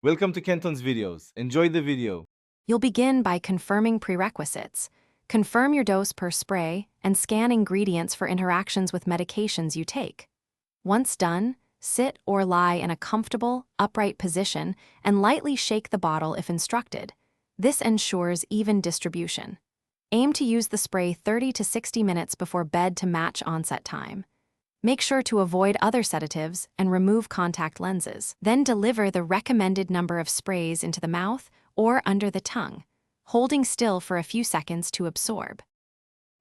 Welcome to Kenton's videos. Enjoy the video. You'll begin by confirming prerequisites. Confirm your dose per spray and scan ingredients for interactions with medications you take. Once done, sit or lie in a comfortable, upright position and lightly shake the bottle if instructed. This ensures even distribution. Aim to use the spray 30 to 60 minutes before bed to match onset time. Make sure to avoid other sedatives and remove contact lenses. Then deliver the recommended number of sprays into the mouth or under the tongue, holding still for a few seconds to absorb.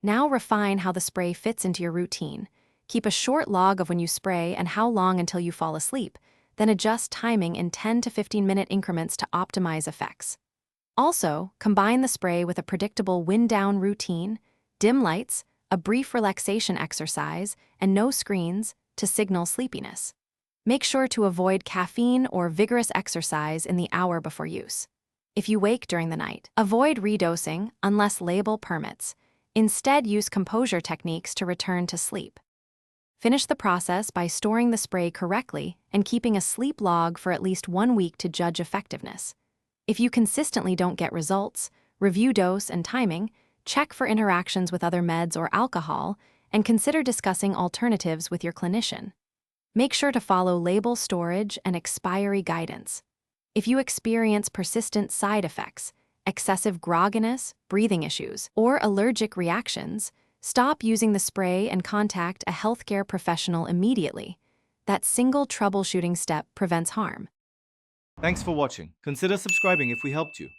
Now refine how the spray fits into your routine. Keep a short log of when you spray and how long until you fall asleep, then adjust timing in 10 to 15-minute increments to optimize effects. Also, combine the spray with a predictable wind-down routine, dim lights, a brief relaxation exercise, and no screens to signal sleepiness. Make sure to avoid caffeine or vigorous exercise in the hour before use. If you wake during the night, avoid redosing unless label permits. Instead, use composure techniques to return to sleep. Finish the process by storing the spray correctly and keeping a sleep log for at least 1 week to judge effectiveness. If you consistently don't get results, review dose and timing, check for interactions with other meds or alcohol, and consider discussing alternatives with your clinician. Make sure to follow label storage and expiry guidance. If you experience persistent side effects, excessive grogginess, breathing issues, or allergic reactions, stop using the spray and contact a healthcare professional immediately. That single troubleshooting step prevents harm. Thanks for watching. Consider subscribing if we helped you.